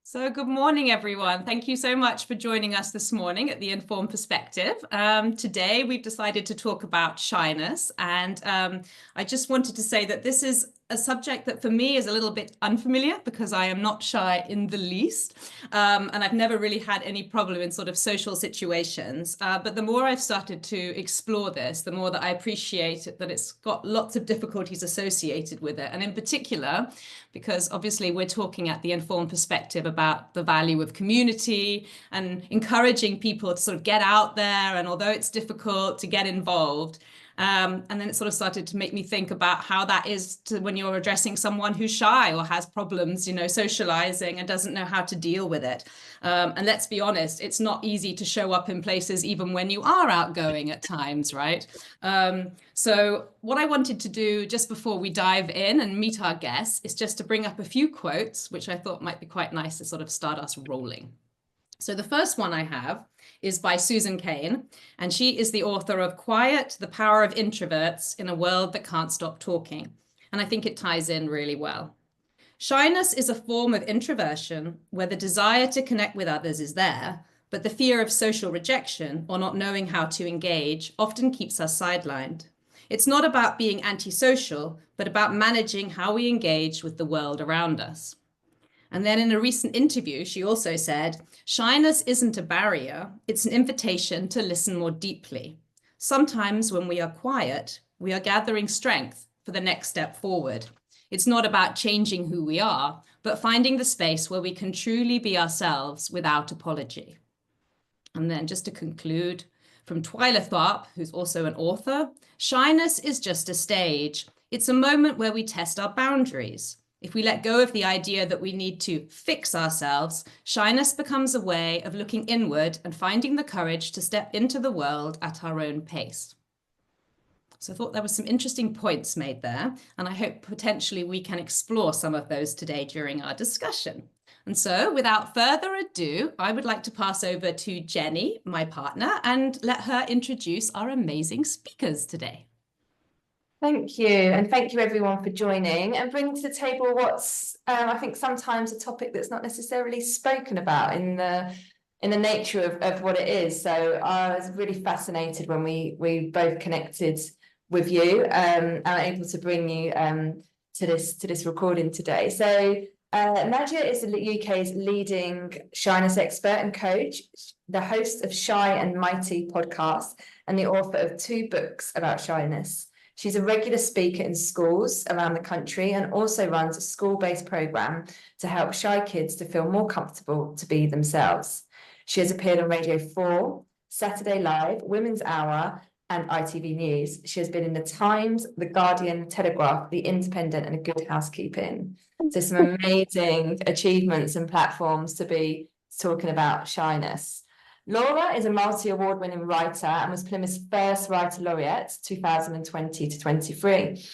So good morning, everyone. Thank you so much for joining us this morning at The Informed Perspective. Today, we've decided to talk about shyness. And I just wanted to say that this is a subject that for me is a little bit unfamiliar because I am not shy in the least. And I've never really had any problem in sort of social situations. But the more I've started to explore this, the more that I appreciate that it's got lots of difficulties associated with it. And in particular, because obviously we're talking at The Informed Perspective about the value of community and encouraging people to sort of get out there. And although it's difficult to get involved, and then it sort of started to make me think about how that is to when you're addressing someone who's shy or has problems, socializing and doesn't know how to deal with it. And let's be honest, it's not easy to show up in places even when you are outgoing at times, right? So what I wanted to do just before we dive in and meet our guests is just to bring up a few quotes, which I thought might be quite nice to sort of start us rolling. So the first one I have is by Susan Cain, and she is the author of Quiet, the Power of Introverts in a World That Can't Stop Talking. And I think it ties in really well. Shyness is a form of introversion where the desire to connect with others is there, but the fear of social rejection or not knowing how to engage often keeps us sidelined. It's not about being antisocial, but about managing how we engage with the world around us. And then in a recent interview, she also said, shyness isn't a barrier, it's an invitation to listen more deeply. Sometimes when we are quiet, we are gathering strength for the next step forward. It's not about changing who we are, but finding the space where we can truly be ourselves without apology. And then just to conclude, from Twyla Tharp, who's also an author, shyness is just a stage. It's a moment where we test our boundaries. If we let go of the idea that we need to fix ourselves, shyness becomes a way of looking inward and finding the courage to step into the world at our own pace. So I thought there were some interesting points made there, and I hope potentially we can explore some of those today during our discussion. And so without further ado, I would like to pass over to Jenny, my partner, and let her introduce our amazing speakers today. Thank you. And thank you everyone for joining and bringing to the table what's, I think, sometimes a topic that's not necessarily spoken about in the nature of what it is. So I was really fascinated when we both connected with you and able to bring you to this recording today. So Nadia is the UK's leading shyness expert and coach, the host of Shy and Mighty podcast, and the author of 2 books about shyness. She's a regular speaker in schools around the country and also runs a school-based program to help shy kids to feel more comfortable to be themselves. She has appeared on Radio 4, Saturday Live, Women's Hour, and ITV News. She has been in The Times, The Guardian, Telegraph, The Independent, and A Good Housekeeping. So some amazing achievements and platforms to be talking about shyness. Laura is a multi-award winning writer and was Plymouth's first writer laureate, 2020 to 23.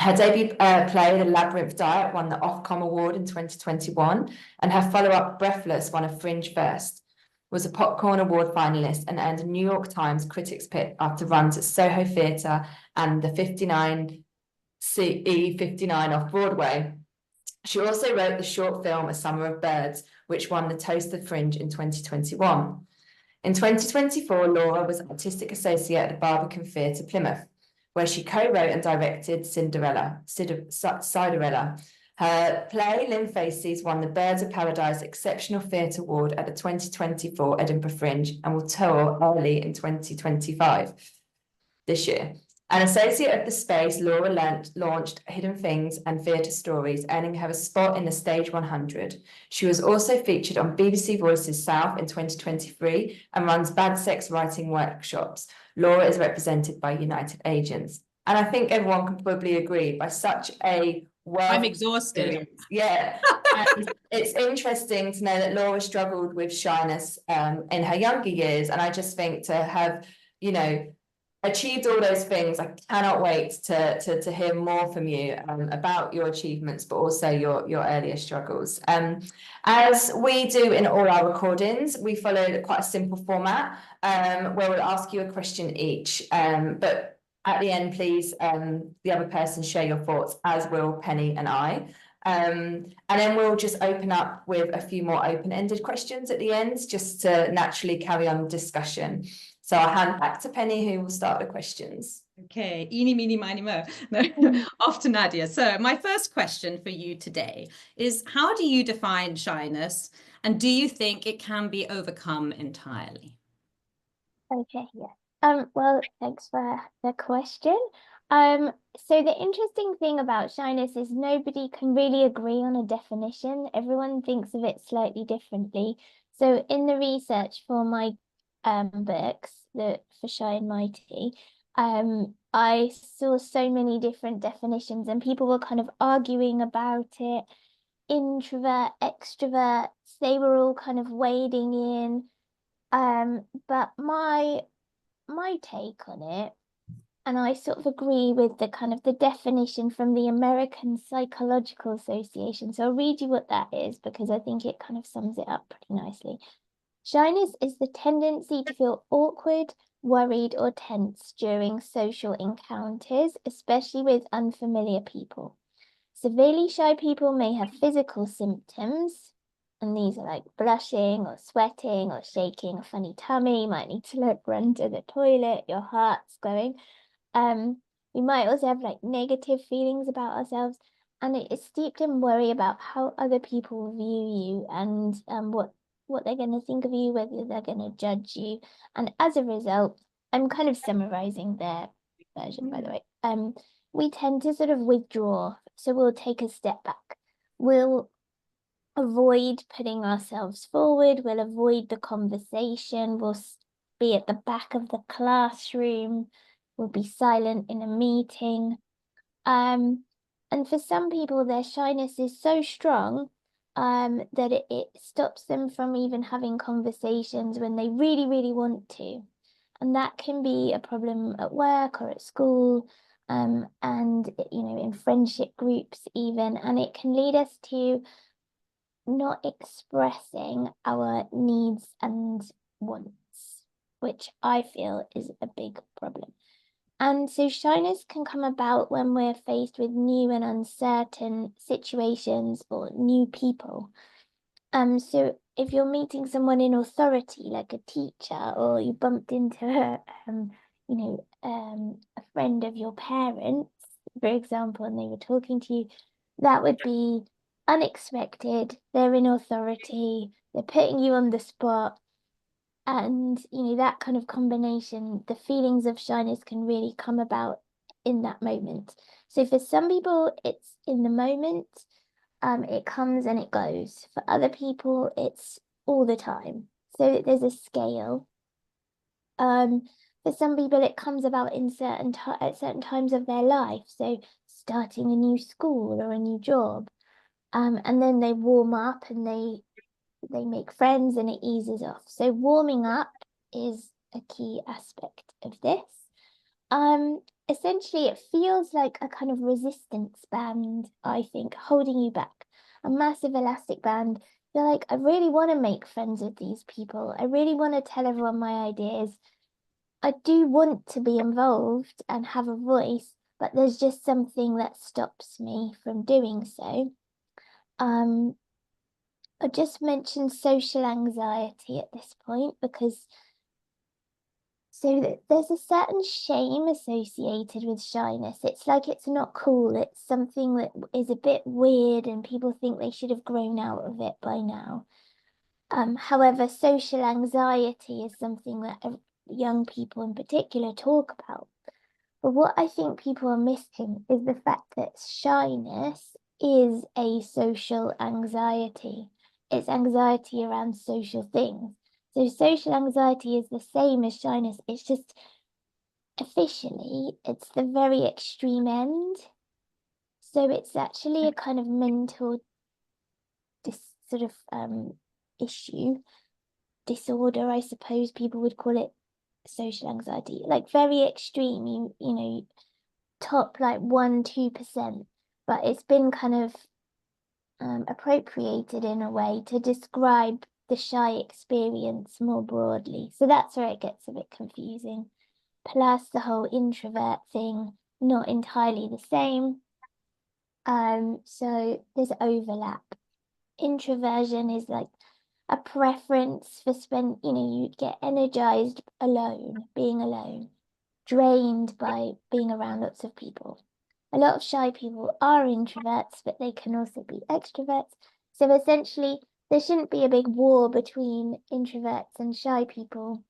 Her debut play, The Labyrinth Diet, won the Ofcom Award in 2021, and her follow-up, Breathless, won a Fringe First, was a Popcorn Award finalist, and earned a New York Times Critics Pick after runs at Soho Theatre and the 59 CE 59 off Broadway. She also wrote the short film A Summer of Birds, which won the Toaster Fringe in 2021. In 2024, Laura was artistic associate at the Barbican Theatre, Plymouth, where she co-wrote and directed Cinderella. Her play, Lynn Faces, won the Birds of Paradise Exceptional Theatre Award at the 2024 Edinburgh Fringe and will tour early in 2025, this year. An associate of the space, Laura launched Hidden Things and Theatre Stories, earning her a spot in the Stage 100. She was also featured on BBC Voices South in 2023 and runs Bad Sex Writing workshops. Laura is represented by United Agents. And I think everyone can probably agree, by such a I'm exhausted. Yeah. And it's interesting to know that Laura struggled with shyness in her younger years. And I just think to have, achieved all those things, I cannot wait to hear more from you about your achievements, but also your earlier struggles. As we do in all our recordings, we follow quite a simple format where we'll ask you a question each. But at the end, please, the other person share your thoughts, as will Penny and I. And then we'll just open up with a few more open-ended questions at the end, just to naturally carry on the discussion. So I'll hand back to Penny, who will start the questions. Okay, eeny, meeny, miny, mo. No, off to Nadia. So my first question for you today is, how do you define shyness, and do you think it can be overcome entirely? Okay, yeah. Well, thanks for the question. So the interesting thing about shyness is nobody can really agree on a definition. Everyone thinks of it slightly differently. So in the research for my books, for Shy and Mighty, I saw so many different definitions, and people were kind of arguing about it. Introvert, extroverts, they were all kind of wading in. But my take on it, and I sort of agree with the kind of the definition from the American Psychological Association. So I'll read you what that is, because I think it kind of sums it up pretty nicely. Shyness is the tendency to feel awkward, worried, or tense during social encounters, especially with unfamiliar people. Severely shy people may have physical symptoms, and these are like blushing or sweating or shaking, a funny tummy, you might need to run to the toilet, your heart's going. We might also have like negative feelings about ourselves, and it is steeped in worry about how other people view you, and what they're going to think of you, whether they're going to judge you. And as a result, I'm kind of summarizing their version, by the way. We tend to sort of withdraw. So we'll take a step back. We'll avoid putting ourselves forward. We'll avoid the conversation. We'll be at the back of the classroom. We'll be silent in a meeting. And for some people, their shyness is so strong that it stops them from even having conversations when they really, really want to. And that can be a problem at work or at school, and in friendship groups even, and it can lead us to not expressing our needs and wants, which I feel is a big problem. And so shyness can come about when we're faced with new and uncertain situations or new people. So if you're meeting someone in authority, like a teacher, or you bumped into a friend of your parents, for example, and they were talking to you, that would be unexpected. They're in authority, they're putting you on the spot. And, that kind of combination, the feelings of shyness can really come about in that moment. So for some people, it's in the moment. It comes and it goes. For other people, it's all the time. So there's a scale. For some people, it comes about in at certain times of their life. So starting a new school or a new job. And then they warm up and they make friends and it eases off. So warming up is a key aspect of this. Essentially, it feels like a kind of resistance band, I think, holding you back. A massive elastic band. You're like, I really want to make friends with these people. I really want to tell everyone my ideas. I do want to be involved and have a voice, but there's just something that stops me from doing so. I just mentioned social anxiety at this point because there's a certain shame associated with shyness. It's like it's not cool. It's something that is a bit weird and people think they should have grown out of it by now. However, social anxiety is something that young people in particular talk about. But what I think people are missing is the fact that shyness is a social anxiety. It's anxiety around social things. So social anxiety is the same as shyness. It's just officially, it's the very extreme end. So it's actually a kind of mental issue, disorder, I suppose people would call it, social anxiety, like very extreme, top like 1-2%, but it's been kind of appropriated in a way to describe the shy experience more broadly. So that's where it gets a bit confusing. Plus the whole introvert thing, not entirely the same. So there's overlap. Introversion is like a preference for you get energized alone, being alone, drained by being around lots of people. A lot of shy people are introverts, but they can also be extroverts. So essentially, there shouldn't be a big war between introverts and shy people,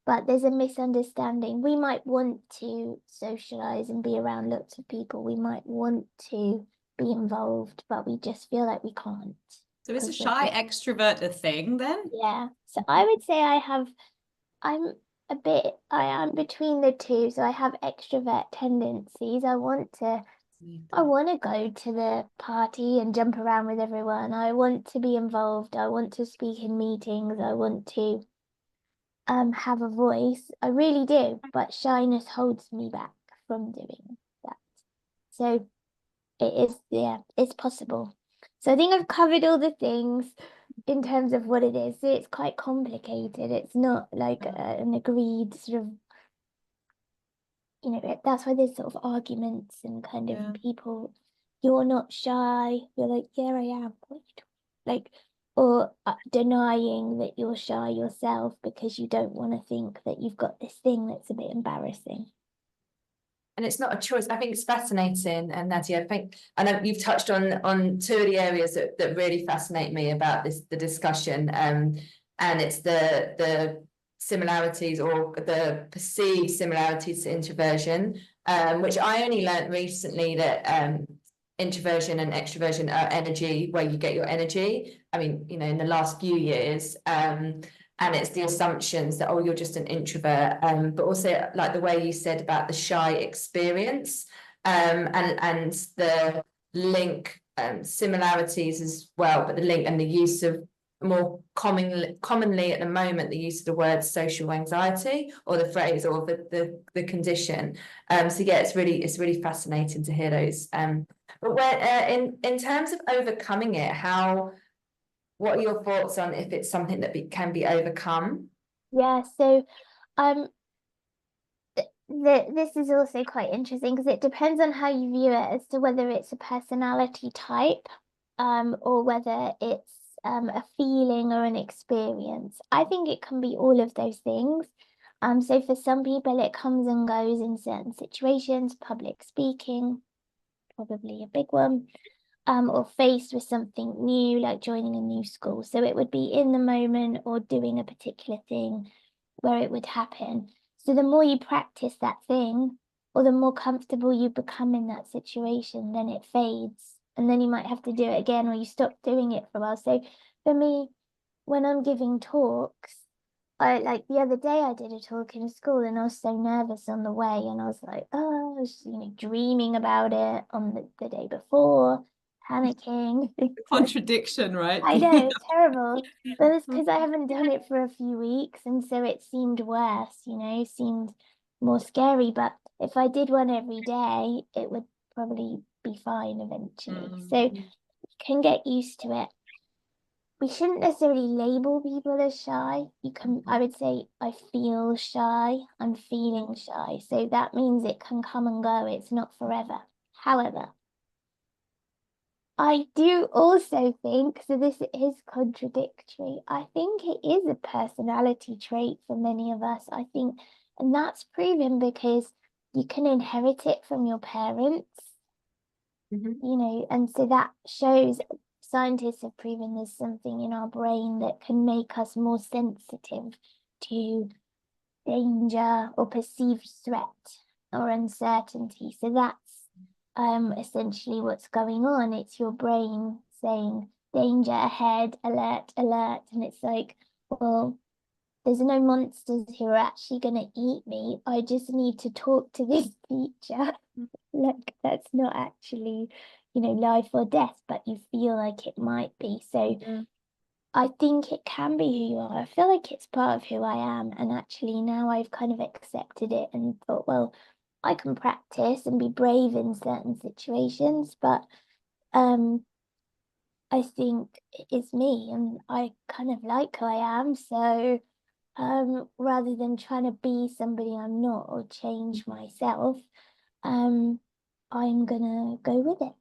but there's a misunderstanding. We might want to socialize and be around lots of people. We might want to be involved, but we just feel like we can't. So is a shy extrovert a thing then? Yeah. So I would say I am between the two. So I have extrovert tendencies. I want to go to the party and jump around with everyone. I want to be involved. I want to speak in meetings. I want to have a voice. I really do, but shyness holds me back from doing that. So it is, yeah, it's possible. So I think I've covered all the things in terms of what it is. So it's quite complicated. It's not like an agreed sort of, that's why there's sort of arguments and kind of people, you're not shy. You're like, yeah, I am. What are you talking? Like, or denying that you're shy yourself because you don't want to think that you've got this thing that's a bit embarrassing. And it's not a choice. I think it's fascinating, and Nadia, I know you've touched on two of the areas that really fascinate me about the discussion, and it's the similarities or the perceived similarities to introversion, which I only learned recently that introversion and extroversion are energy, where you get your energy. I mean, in the last few years, and it's the assumptions that, oh, you're just an introvert, but also like the way you said about the shy experience, and the link, similarities as well, but the link and the use of more commonly at the moment, the use of the word social anxiety, or the phrase, or the condition. So yeah, it's really fascinating to hear those. But when in terms of overcoming it, what are your thoughts on if it's something that can be overcome? Yeah, so this is also quite interesting because it depends on how you view it as to whether it's a personality type, or whether it's a feeling or an experience. I think it can be all of those things. So for some people it comes and goes in certain situations, public speaking, probably a big one. Or faced with something new, like joining a new school. So it would be in the moment or doing a particular thing where it would happen. So the more you practice that thing, or the more comfortable you become in that situation, then it fades. And then you might have to do it again, or you stop doing it for a while. So for me, when I'm giving talks, like the other day I did a talk in school and I was so nervous on the way, and I was like, oh, I was, dreaming about it on the day before, panicking. Contradiction, right? I know, it's terrible. But it's because I haven't done it for a few weeks, and so it seemed worse, seemed more scary. But if I did one every day, it would probably be fine eventually. So you can get used to it. We shouldn't necessarily label people as shy. I would say, I feel shy, I'm feeling shy. So that means it can come and go. It's not forever. However, I do also think, so this is contradictory, I think it is a personality trait for many of us. I think, and that's proven because you can inherit it from your parents, and so that shows, scientists have proven there's something in our brain that can make us more sensitive to danger or perceived threat or uncertainty. So that's essentially what's going on. It's your brain saying danger ahead, alert, alert. And it's like, well, there's no monsters who are actually going to eat me. I just need to talk to this teacher. Look, that's not actually, life or death, but you feel like it might be. So I think it can be who you are. I feel like it's part of who I am. And actually now I've kind of accepted it and thought, well, I can practice and be brave in certain situations, but I think it's me and I kind of like who I am. So rather than trying to be somebody I'm not or change myself, I'm gonna go with it.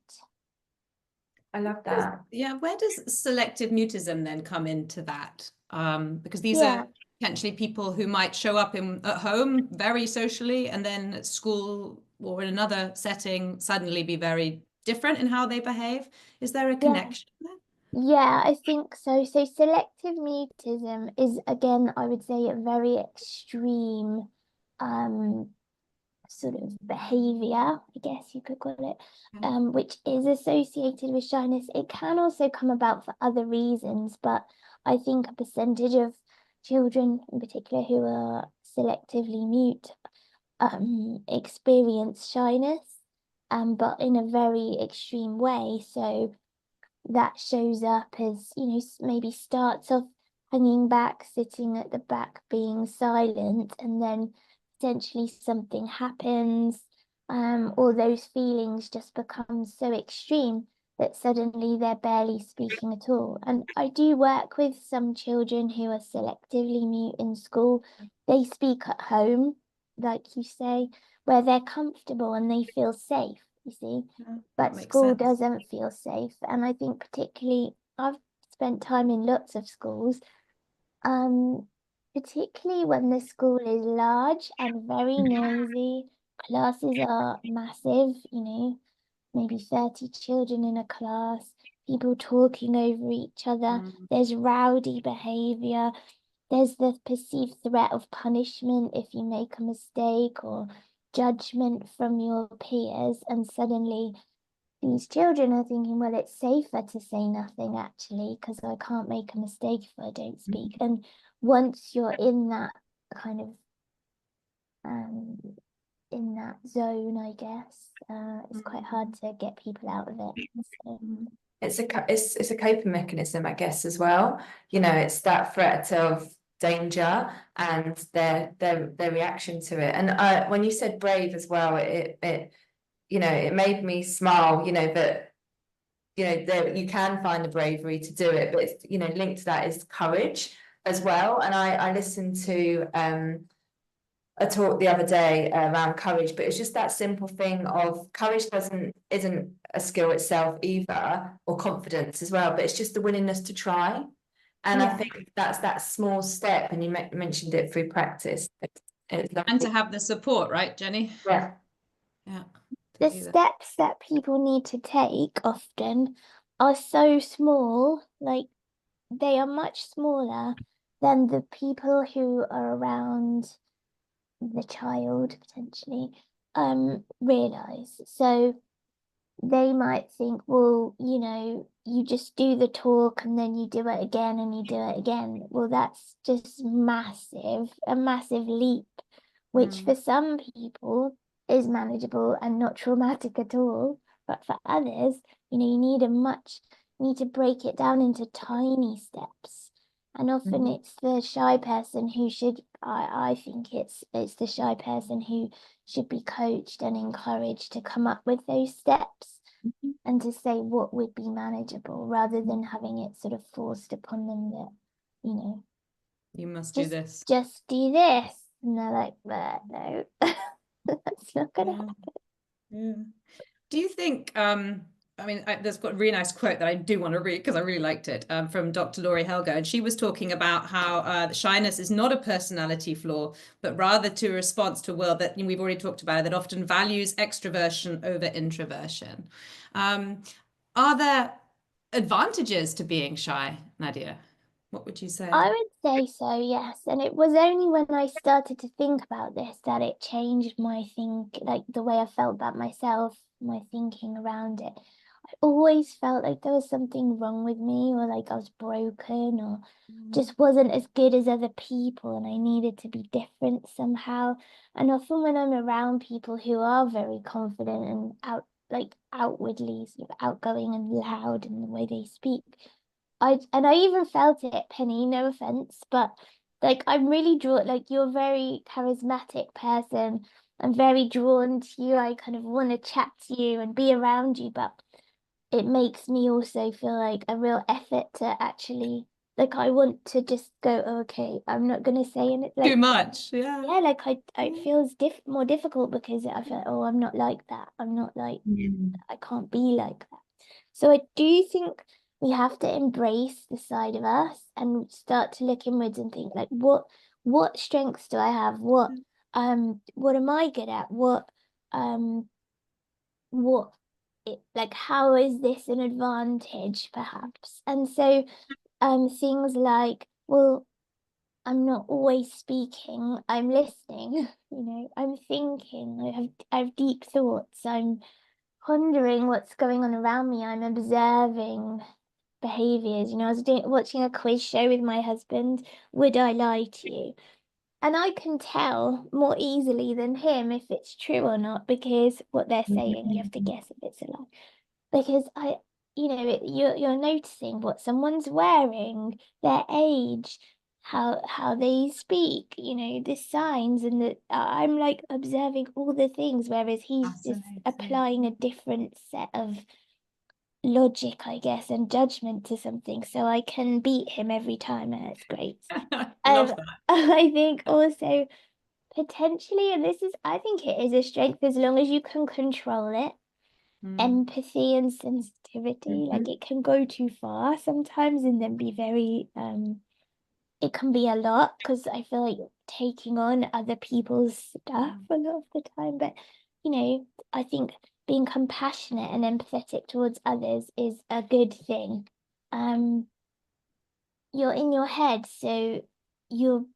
I love that. Yeah, where does selective mutism then come into that? Because these Yeah. are potentially people who might show up at home very socially, and then at school or in another setting suddenly be very different in how they behave. Is there a connection there? Yeah, I think so. So selective mutism is, again, I would say, a very extreme sort of behavior, I guess you could call it, which is associated with shyness. It can also come about for other reasons, but I think a percentage of children in particular who are selectively mute experience shyness, but in a very extreme way. So that shows up as, maybe starts off hanging back, sitting at the back, being silent, and then potentially something happens, or those feelings just become so extreme that suddenly they're barely speaking at all. And I do work with some children who are selectively mute in school. They speak at home, like you say, where they're comfortable and they feel safe, you see. But school doesn't feel safe. And I think particularly, I've spent time in lots of schools, particularly when the school is large and very noisy. Classes are massive, maybe 30 children in a class, people talking over each other. There's rowdy behavior. There's the perceived threat of punishment if you make a mistake, or judgment from your peers. And suddenly these children are thinking, well, it's safer to say nothing actually, because I can't make a mistake if I don't speak. And once you're in that kind of in that zone, I guess, it's quite hard to get people out of it. So. It's a coping mechanism, I guess, as well. It's that threat of danger and their reaction to it. And when you said brave as well, it made me smile. That you can find the bravery to do it, but it's, linked to that is courage as well. And I listened to a talk the other day around courage, but it's just that simple thing of courage isn't a skill itself either, or confidence as well, but it's just the willingness to try. And I think that's that small step, and you mentioned it through practice. And to have the support, right, Jenny? Yeah. The steps that people need to take often are so small, like they are much smaller than the people who are around the child potentially realize. So they might think, well, you just do the talk and then you do it again and you do it again. Well, that's just a massive leap, which for some people is manageable and not traumatic at all. But for others, you need to break it down into tiny steps. And often it's the shy person who should, I think it's the shy person who should be coached and encouraged to come up with those steps and to say what would be manageable, rather than having it sort of forced upon them that, you must do this. Just do this. And they're like, no, that's not gonna happen. Yeah. Do you think, there's got a really nice quote that I do want to read because I really liked it, from Dr. Laurie Helga, and she was talking about how shyness is not a personality flaw, but rather to a response to a world that we've already talked about, that often values extroversion over introversion. Are there advantages to being shy, Nadia? What would you say? I would say so, yes. And it was only when I started to think about this that it changed my like the way I felt about myself, my thinking around it. I always felt like there was something wrong with me, or like I was broken, or just wasn't as good as other people, and I needed to be different somehow. And often when I'm around people who are very confident and outwardly sort of outgoing and loud in the way they speak, I even felt it, Penny, no offense, but like I'm really drawn, like you're a very charismatic person. I'm very drawn to you. I kind of want to chat to you and be around you, but it makes me also feel like a real effort to actually, like, I want to just go, oh, okay, I'm not gonna say it like too much. Yeah, like it feels more difficult because I feel, oh, I'm not like that. I'm not like I can't be like that. So I do think we have to embrace the side of us and start to look inwards and think like, what strengths do I have? What am I good at? What like, how is this an advantage perhaps? And so things like, well, I'm not always speaking, I'm listening, I'm thinking, I have deep thoughts, I'm pondering what's going on around me, I'm observing behaviors. I was watching a quiz show with my husband, Would I Lie to You? And I can tell more easily than him if it's true or not, because what they're saying, you have to guess if it's a lie. Because you're noticing what someone's wearing, their age, how they speak, the signs, and I'm like observing all the things, whereas he's just applying a different set of logic, I guess, and judgment to something, so I can beat him every time, and it's great. Love that. I think also potentially, and I think it is a strength as long as you can control it. Empathy and sensitivity, like it can go too far sometimes and then be very it can be a lot, because I feel like taking on other people's stuff a lot of the time. But I think being compassionate and empathetic towards others is a good thing. You're in your head, so you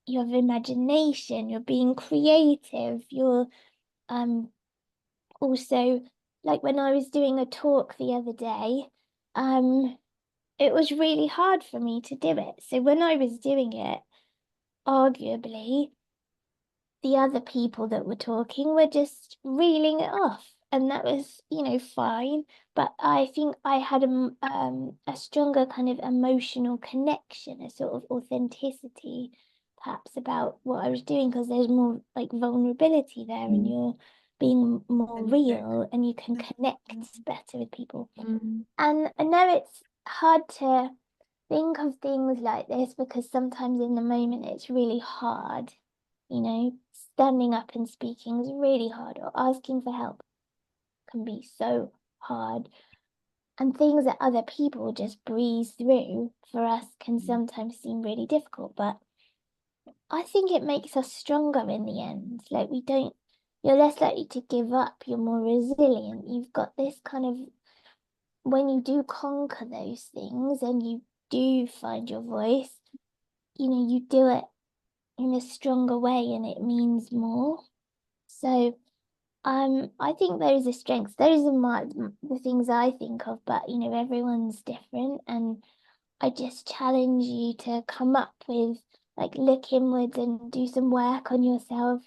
have imagination, you're being creative, you're also, like when I was doing a talk the other day, it was really hard for me to do it. So when I was doing it, arguably, the other people that were talking were just reeling it off. And that was, fine. But I think I had a stronger kind of emotional connection, a sort of authenticity, perhaps, about what I was doing, because there's more like vulnerability there, and you're being more real, and you can connect better with people. And I know it's hard to think of things like this, because sometimes in the moment it's really hard. Standing up and speaking is really hard, or asking for help can be so hard. And things that other people just breeze through for us can sometimes seem really difficult, but I think it makes us stronger in the end. Like, you're less likely to give up, you're more resilient. You've got this kind of, when you do conquer those things and you do find your voice, you do it in a stronger way, and it means more. So I think those are strengths. Those are the things I think of, but everyone's different, and I just challenge you to come up with, like, look inwards and do some work on yourself.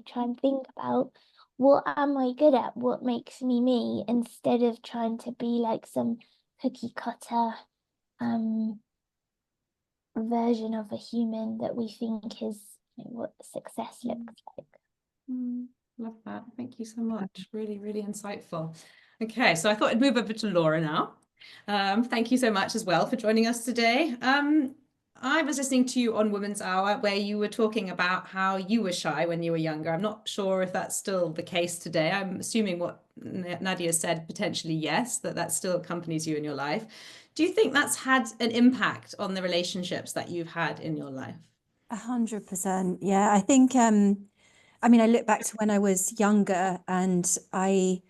Try and think about, what am I good at, what makes me me, instead of trying to be like some cookie cutter version of a human that we think is what success looks like. Love that. Thank you so much. Really, really insightful. Okay, so I thought I'd move over to Laura now. Thank you so much as well for joining us today. I was listening to you on Women's Hour, where you were talking about how you were shy when you were younger. I'm not sure if that's still the case today. I'm assuming what Nadia said, potentially yes, that still accompanies you in your life. Do you think that's had an impact on the relationships that you've had in your life? 100%. Yeah, I think, I look back to when I was younger, and I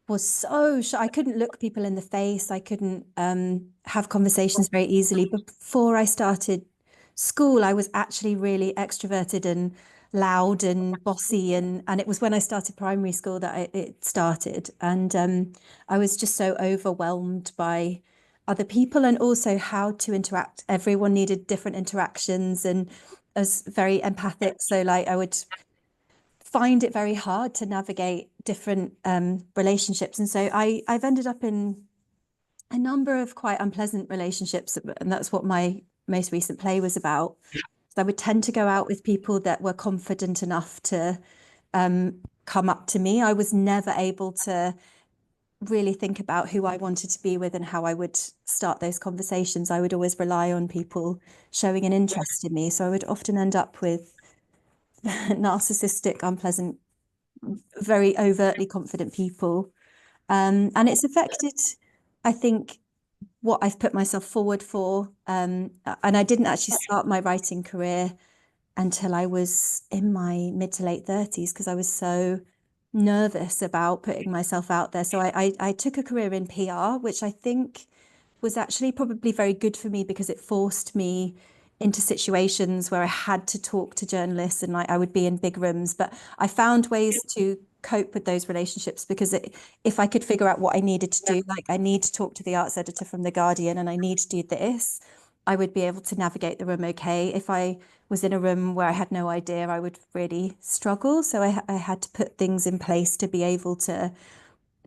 was so shy. I couldn't look people in the face. I couldn't have conversations very easily. But before I started school, I was actually really extroverted and loud and bossy. And it was when I started primary school that it started. And I was just so overwhelmed by other people, and also how to interact. Everyone needed different interactions, and I was very empathic. So like I would find it very hard to navigate different relationships. And so I've ended up in a number of quite unpleasant relationships, and that's what my most recent play was about. So I would tend to go out with people that were confident enough to come up to me. I was never able to really think about who I wanted to be with and how I would start those conversations. I would always rely on people showing an interest in me. So I would often end up with narcissistic, unpleasant, very overtly confident people. And it's affected I think what I've put myself forward for, and I didn't actually start my writing career until I was in my mid to late 30s because I was so nervous about putting myself out there. So I took a career in PR, which I think was actually probably very good for me because it forced me into situations where I had to talk to journalists and I would be in big rooms. But I found ways to cope with those relationships because if I could figure out what I needed to do, like I need to talk to the arts editor from The Guardian and I need to do this, I would be able to navigate the room okay. If I was in a room where I had no idea, I would really struggle. So I had to put things in place to be able to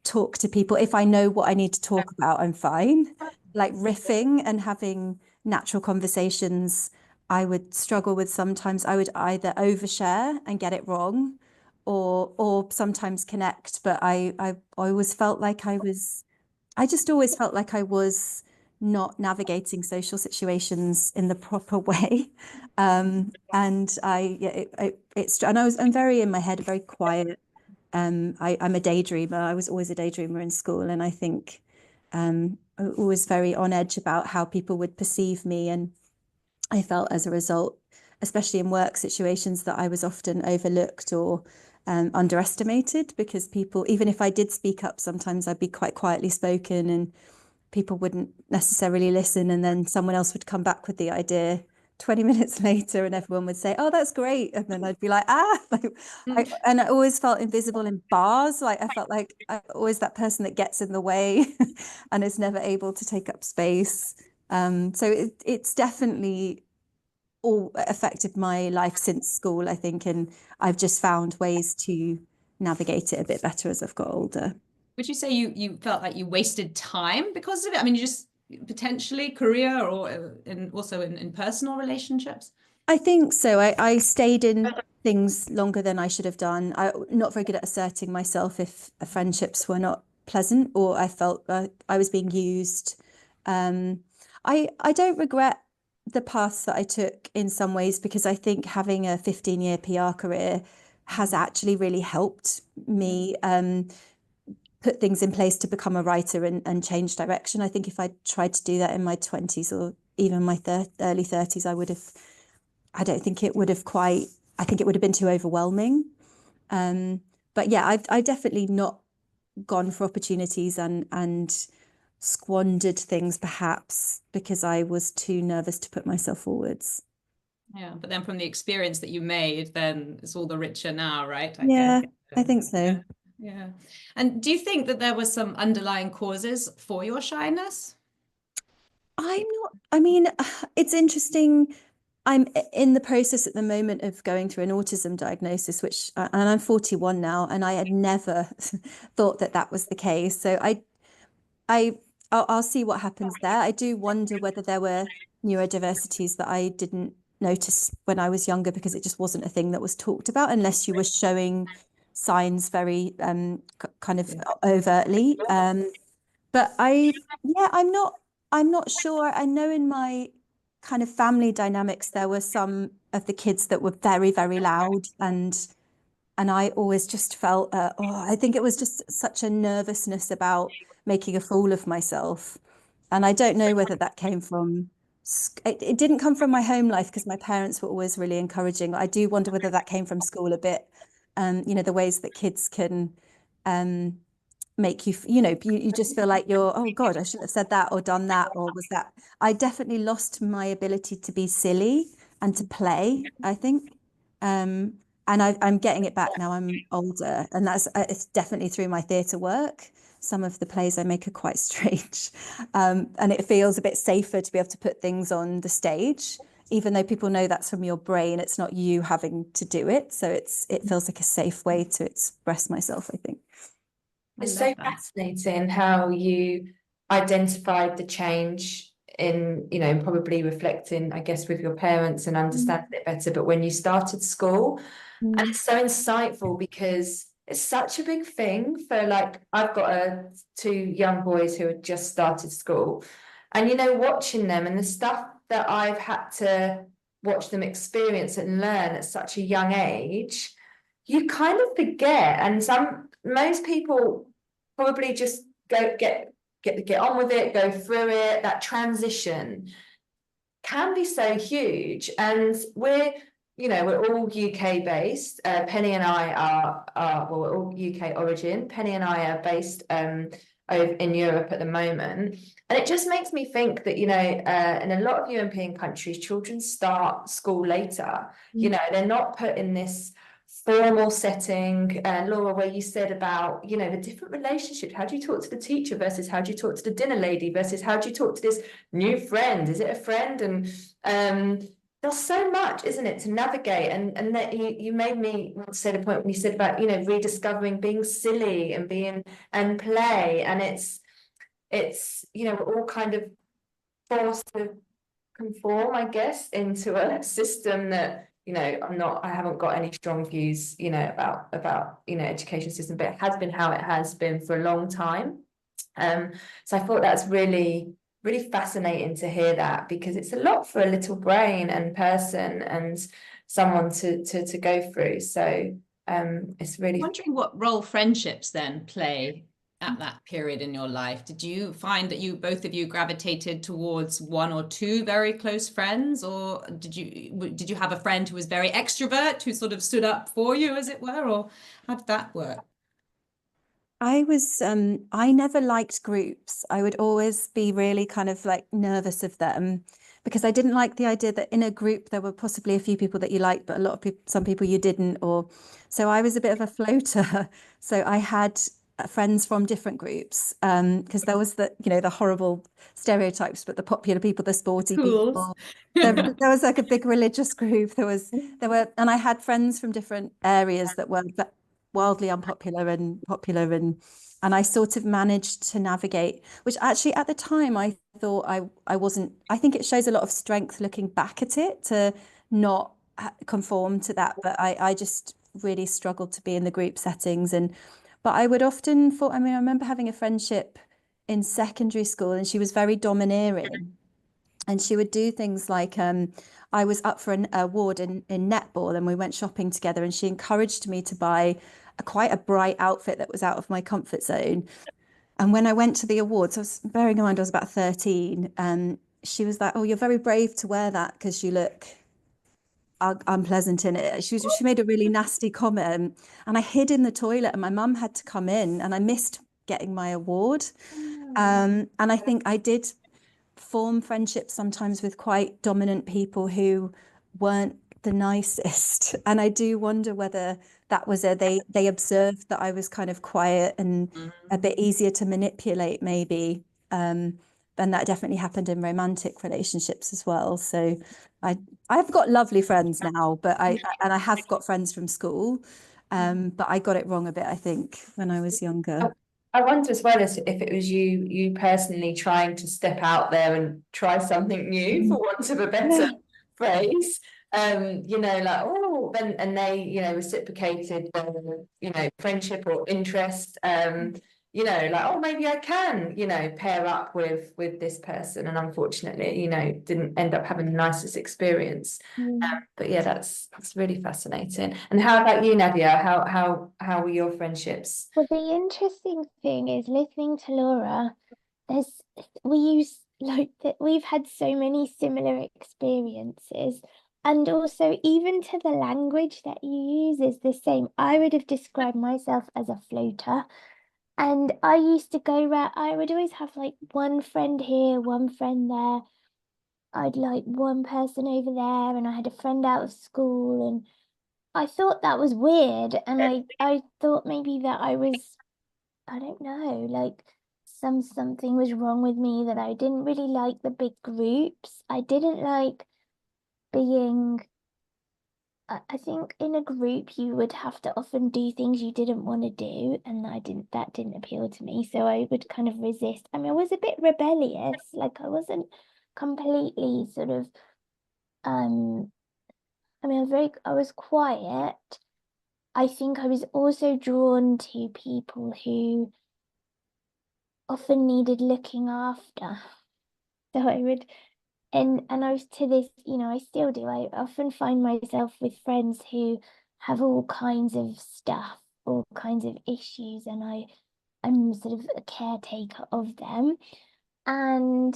talk to people. If I know what I need to talk about, I'm fine. Like riffing and having natural conversations, I would struggle with sometimes. I would either overshare and get it wrong or sometimes connect. But I always felt like I just always felt like I was not navigating social situations in the proper way. And I'm very in my head, very quiet. I'm a daydreamer. I was always a daydreamer in school, and I think I was very on edge about how people would perceive me. And I felt as a result, especially in work situations, that I was often overlooked or underestimated because people, even if I did speak up, sometimes I'd be quite quietly spoken and people wouldn't necessarily listen. And then someone else would come back with the idea 20 minutes later and everyone would say, oh, that's great. And then I'd be like, and I always felt invisible in bars. Like I felt like I'm always that person that gets in the way and is never able to take up space. So it's definitely all affected my life since school, I think. And I've just found ways to navigate it a bit better as I've got older. Would you say you felt like you wasted time because of it? I mean, you just potentially career or also in personal relationships? I think so. I stayed in things longer than I should have done. I'm not very good at asserting myself if friendships were not pleasant or I felt I was being used. I don't regret the paths that I took in some ways because I think having a 15-year PR career has actually really helped me put things in place to become a writer and change direction. I think if I tried to do that in my 20s or even my early 30s, I don't think it would have I think it would have been too overwhelming. But yeah, I definitely not gone for opportunities and squandered things perhaps because I was too nervous to put myself forwards. Yeah, but then from the experience that you made, then it's all the richer now, right? Yeah, guess. I think so. Yeah. And do you think that there were some underlying causes for your shyness? I mean, it's interesting. I'm in the process at the moment of going through an autism diagnosis, and I'm 41 now, and I had never thought that was the case. So I'll see what happens there. I do wonder whether there were neurodiversities that I didn't notice when I was younger because it just wasn't a thing that was talked about unless you were showing signs very kind of overtly. But I'm not sure. I know in my kind of family dynamics, there were some of the kids that were very, very loud and I always just felt, I think it was just such a nervousness about making a fool of myself. And I don't know whether that came from, it didn't come from my home life because my parents were always really encouraging. I do wonder whether that came from school a bit, the ways that kids can make you, you just feel like oh God, I shouldn't have said that or done that, or was that, I definitely lost my ability to be silly and to play, I think. And I'm getting it back now I'm older, and it's definitely through my theatre work. Some of the plays I make are quite strange, and it feels a bit safer to be able to put things on the stage, even though people know that's from your brain. It's not you having to do it, so it feels like a safe way to express myself, I think. It's so fascinating how you identified the change in, probably reflecting, I guess, with your parents and understanding it better. But when you started school, and it's so insightful because it's such a big thing for, like, I've got two young boys who had just started school, and watching them and the stuff that I've had to watch them experience and learn at such a young age, you kind of forget. And most people probably just get get on with it, go through it. That transition can be so huge, and we're all UK based. Penny and I are well, we're all UK origin. Penny and I are based over in Europe at the moment, and it just makes me think that in a lot of European countries, children start school later. They're not put in this formal setting. Laura, where you said about the different relationships. How do you talk to the teacher versus how do you talk to the dinner lady versus how do you talk to this new friend? Is it a friend? And there's so much, isn't it, to navigate? And that you made me say the point when you said about rediscovering being silly and being and play, and it's we're all kind of forced to conform, I guess, into a system that I haven't got any strong views about education system, but it has been how it has been for a long time. So I thought that's really fascinating to hear that, because it's a lot for a little brain and person and someone to go through. So it's really wondering what role friendships then play at that period in your life. Did you find that both of you gravitated towards one or two very close friends, or did you have a friend who was very extrovert, who sort of stood up for you, as it were, or how did that work? I never liked groups. I would always be really kind of like nervous of them, because I didn't like the idea that in a group there were possibly a few people that you liked, but a lot of people, some people you didn't, so I was a bit of a floater. So I had friends from different groups, because there was the horrible stereotypes, but the popular people, the sporty people. There was like a big religious group. And I had friends from different areas that were wildly unpopular and popular, and I sort of managed to navigate, which actually at the time I thought I wasn't. I think it shows a lot of strength looking back at it to not conform to that, but I just really struggled to be in the group settings. But I would often I remember having a friendship in secondary school, and she was very domineering, and she would do things like I was up for an award in netball, and we went shopping together, and she encouraged me to buy quite a bright outfit that was out of my comfort zone. And when I went to the awards, bearing in mind I was about 13, she was like, "Oh, you're very brave to wear that because you look unpleasant in it." She made a really nasty comment, and I hid in the toilet, and my mum had to come in, and I missed getting my award. And I think I did form friendships sometimes with quite dominant people who weren't the nicest. And I do wonder whether that was they observed that I was kind of quiet and a bit easier to manipulate, maybe. And that definitely happened in romantic relationships as well. So I've got lovely friends now, but I have got friends from school, but I got it wrong a bit, I think, when I was younger. I wonder as well as if it was you personally trying to step out there and try something new, for want of a better phrase. Like, oh, then and they reciprocated friendship or interest. Like, oh, maybe I can pair up with this person, and unfortunately didn't end up having the nicest experience. But yeah, that's really fascinating. And how about you, Nadia? How were your friendships? Well, the interesting thing is listening to Laura, we've had so many similar experiences, and also even to the language that you use is the same. I would have described myself as a floater, and I used to go around, I would always have like one friend here, one friend there. I'd like one person over there, and I had a friend out of school, and I thought that was weird, and I thought maybe that I don't know, like something was wrong with me, that I didn't really like the big groups. I didn't like being, I think in a group you would have to often do things you didn't want to do, and that didn't appeal to me, so I would kind of resist. I mean, I was a bit rebellious, like I wasn't completely sort of I was quiet. I think I was also drawn to people who often needed looking after. So I would, and I was to this, I still do. I often find myself with friends who have all kinds of stuff, all kinds of issues, and I I'm sort of a caretaker of them. And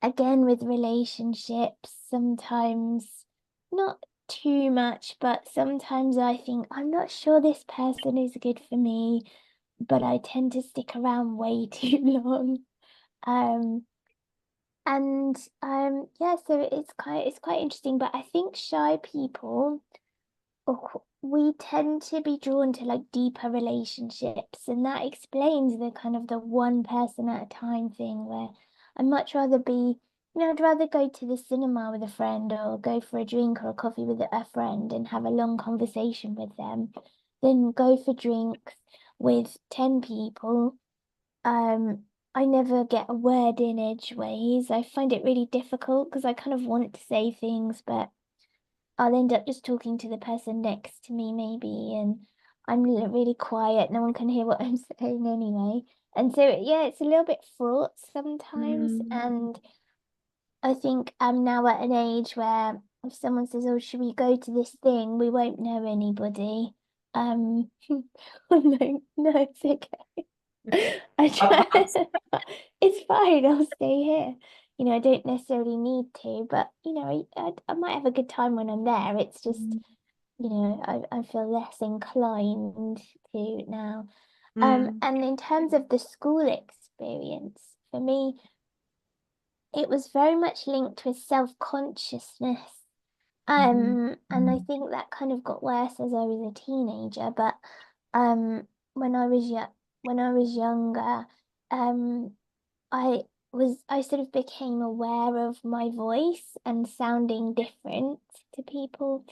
again, with relationships, sometimes not too much, but sometimes I think I'm not sure this person is good for me, but I tend to stick around way too long. Yeah, so it's quite interesting, but I think shy people, we tend to be drawn to like deeper relationships, and that explains the kind of the one person at a time thing, where I'd much rather be, I'd rather go to the cinema with a friend or go for a drink or a coffee with a friend and have a long conversation with them than go for drinks with 10 people. I never get a word in edgeways. I find it really difficult because I kind of want to say things, but I'll end up just talking to the person next to me maybe, and I'm really quiet. No one can hear what I'm saying anyway. And so, yeah, it's a little bit fraught sometimes. And I think I'm now at an age where if someone says, "Oh, should we go to this thing?" We won't know anybody. I'm like, no, it's okay. I try. It's fine. I'll stay here. I don't necessarily need to, but I might have a good time when I'm there. It's just, I feel less inclined to now. And in terms of the school experience, for me, it was very much linked with self-consciousness. And I think that kind of got worse as I was a teenager, but when I was younger, I sort of became aware of my voice and sounding different to people.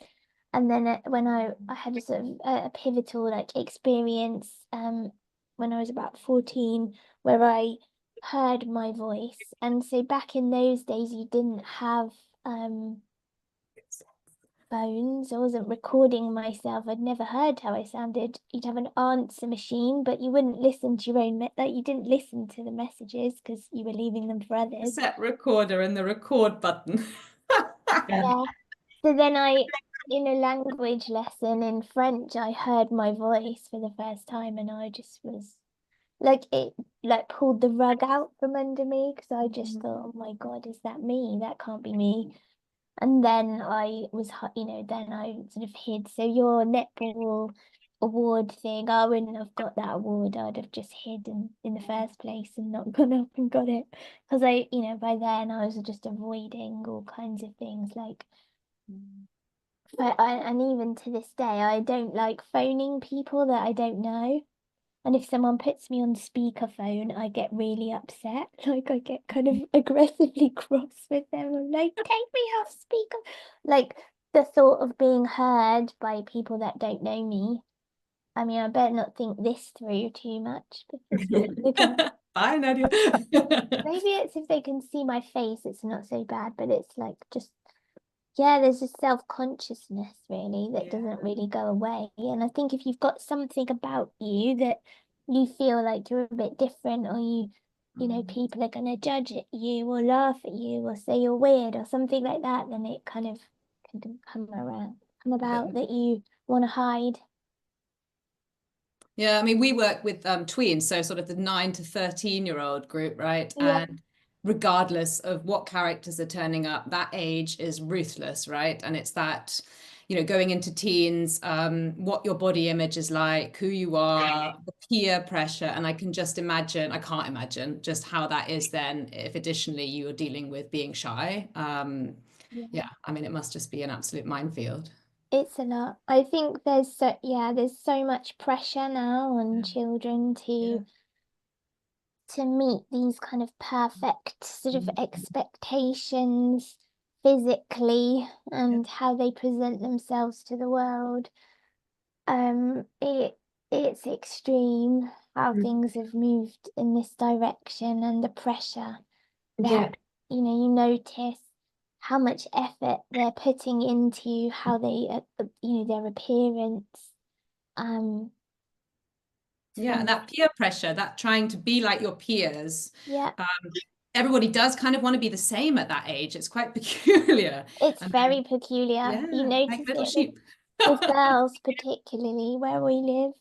And then when I had a sort of a pivotal like experience when I was about 14, where I heard my voice. And so back in those days you didn't have phones. I wasn't recording myself. I'd never heard how I sounded. You'd have an answer machine, but you wouldn't listen to your own, like you didn't listen to the messages because you were leaving them for others. Set recorder and the record button. Yeah. So then in a language lesson in French, I heard my voice for the first time, and I just was like, it like pulled the rug out from under me because I just thought, oh my God, is that me? That can't be me. And then I was, then I sort of hid. So your netball award thing, I wouldn't have got that award. I'd have just hidden in the first place and not gone up and got it. Because by then I was just avoiding all kinds of things like, and even to this day, I don't like phoning people that I don't know. And if someone puts me on speakerphone, I get really upset. Like I get kind of aggressively cross with them. I'm like, take me off speaker. Like the thought of being heard by people that don't know me. I mean, I better not think this through too much because they can... Bye, Nadia. Maybe it's if they can see my face, it's not so bad, but it's like just, yeah, there's this self-consciousness really that doesn't really go away. And I think if you've got something about you that you feel like you're a bit different, or people are going to judge at you or laugh at you or say you're weird or something like that, then it kind of can come about that you want to hide. Yeah, I mean, we work with tweens, so sort of the 9 to 13-year-old group, right? Yeah. And regardless of what characters are turning up, that age is ruthless, right? And it's that, going into teens, what your body image is like, who you are, the peer pressure. And I can't imagine just how that is then if additionally you are dealing with being shy. Yeah, I mean, it must just be an absolute minefield. It's a lot. I think there's so much pressure now on children to meet these kind of perfect sort of expectations physically and how they present themselves to the world. It's extreme how things have moved in this direction, and the pressure that you notice how much effort they're putting into how they their appearance. Yeah, and that peer pressure, that trying to be like your peers. Yeah. Everybody does kind of want to be the same at that age. It's quite peculiar. It's very peculiar. Yeah, You like notice little it sheep. with girls, particularly where we live.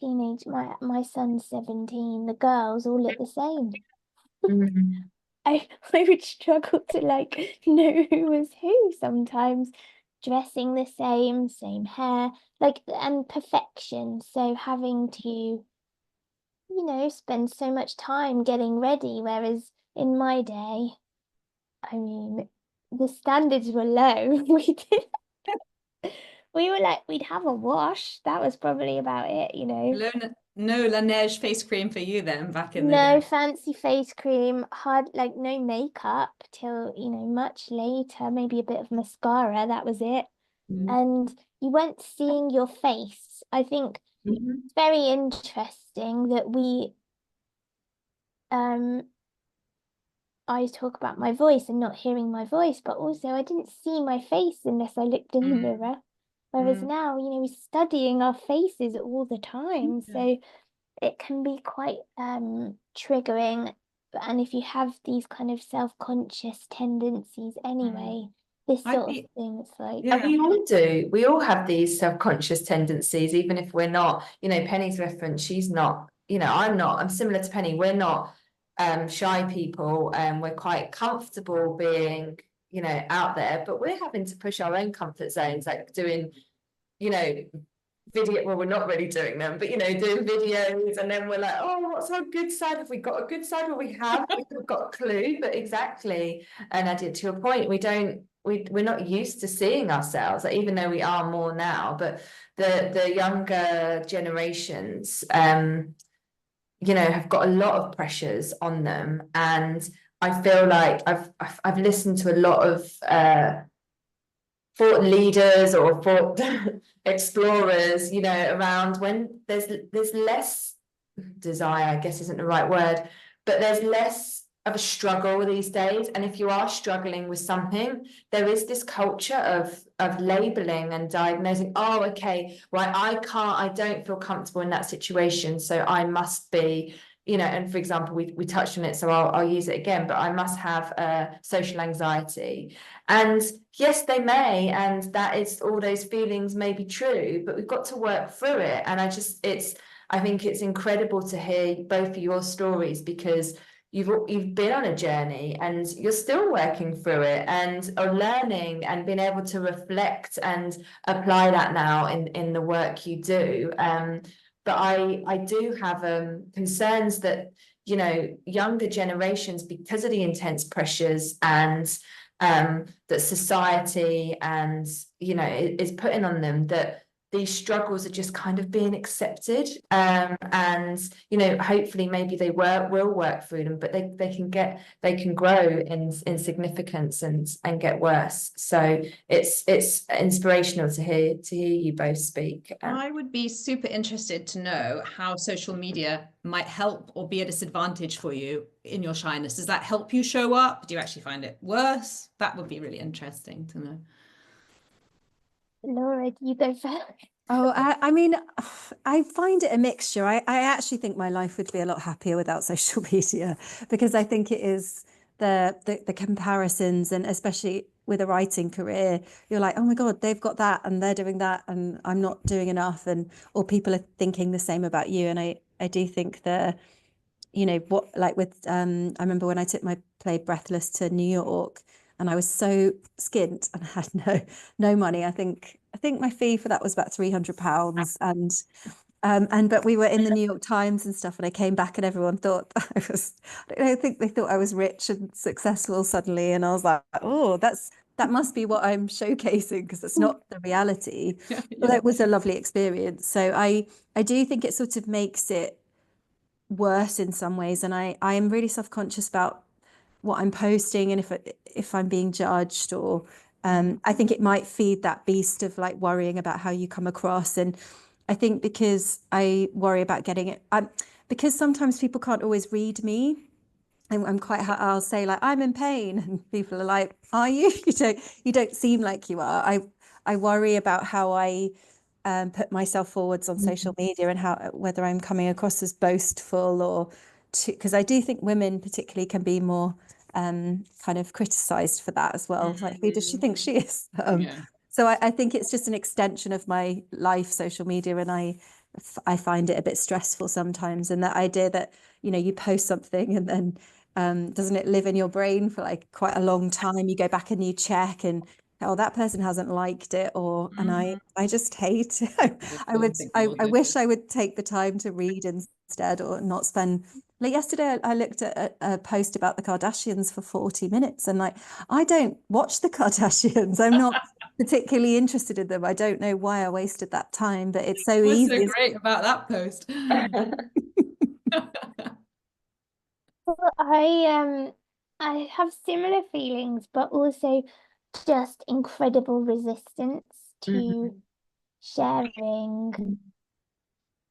my son's 17, the girls all look the same. Mm. I would struggle to like know who was who sometimes, dressing the same hair, like, and perfection. So having to, you know, spend so much time getting ready, whereas in my day, I mean, the standards were low. We were like, we'd have a wash. That was probably about it, you know. No Laneige face cream for you then back in the No day. fancy face cream, like no makeup till, you know, much later, maybe a bit of mascara, that was it. And you weren't seeing your face. I think it's very interesting that I talk about my voice and not hearing my voice, but also I didn't see my face unless I looked in the mirror. Whereas now, you know, we're studying our faces all the time. So it can be quite triggering. And if you have these kind of self-conscious tendencies anyway, this sort of thing, it's like... And we all do. We all have these self-conscious tendencies, even if we're not, you know, Penny's reference, she's not, you know, I'm similar to Penny. We're not shy people, and we're quite comfortable being, you know, out there, but we're having to push our own comfort zones, like doing, you know, video, well, we're not really doing them, but you know, doing videos, and then we're like, oh, what's our good side? Have we got a good side? Well, we've got a clue, but exactly. And I did, to your point, we're not used to seeing ourselves, like, even though we are more now, but the younger generations, you know, have got a lot of pressures on them. And I feel like I've listened to a lot of thought leaders or thought explorers, you know, around when there's less desire, I guess isn't the right word, but there's less of a struggle these days. And if you are struggling with something, there is this culture of labeling and diagnosing. Oh, okay, well, I don't feel comfortable in that situation, so I must be, you know. And for example, we touched on it, so I'll use it again, but I must have social anxiety. And yes, they may, and that is, all those feelings may be true, but we've got to work through it. And I think it's incredible to hear both of your stories, because you've been on a journey and you're still working through it and are learning and being able to reflect and apply that now in the work you do. But I do have concerns that, you know, younger generations, because of the intense pressures and that society and, you know, is putting on them, that these struggles are just kind of being accepted, and, you know, hopefully maybe they will work through them, but they can grow in significance and get worse. So it's inspirational to hear you both speak. I would be super interested to know how social media might help or be a disadvantage for you in your shyness. Does that help you show up? Do you actually find it worse? That would be really interesting to know. Laura, you go first. Oh, I mean, I find it a mixture. I actually think my life would be a lot happier without social media, because I think it is the comparisons, and especially with a writing career, you're like, oh my God, they've got that and they're doing that and I'm not doing enough, or people are thinking the same about you. And I do think you know, what, like with I remember when I took my play Breathless to New York, and I was so skint and I had no money. I think my fee for that was about £300, and but we were in the New York Times and stuff, and I came back and everyone thought I think they thought I was rich and successful suddenly, and I was like, oh, that must be what I'm showcasing, because it's not the reality. Yeah. But it was a lovely experience. So I do think it sort of makes it worse in some ways, and I am really self-conscious about what I'm posting, and if I'm being judged, or I think it might feed that beast of like worrying about how you come across. And I think because I worry about getting it, because sometimes people can't always read me. I'm quite, I'll say like, I'm in pain, and people are like, are you? You don't seem like you are. I worry about how I put myself forwards on social media, and whether I'm coming across as boastful, or because I do think women particularly can be more kind of criticized for that as well. Like, who does she think she is? So I think it's just an extension of my life, social media, and I I find it a bit stressful sometimes. And that idea that, you know, you post something and then doesn't it live in your brain for like quite a long time? You go back and you check and, oh, that person hasn't liked it, or and I just hate I wish I would take the time to read instead, or not spend, like yesterday I looked at a post about the Kardashians for 40 minutes, and like, I don't watch the Kardashians. I'm not particularly interested in them. I don't know why I wasted that time, but it's so What's easy. so great about that post? Well, I have similar feelings, but also just incredible resistance to sharing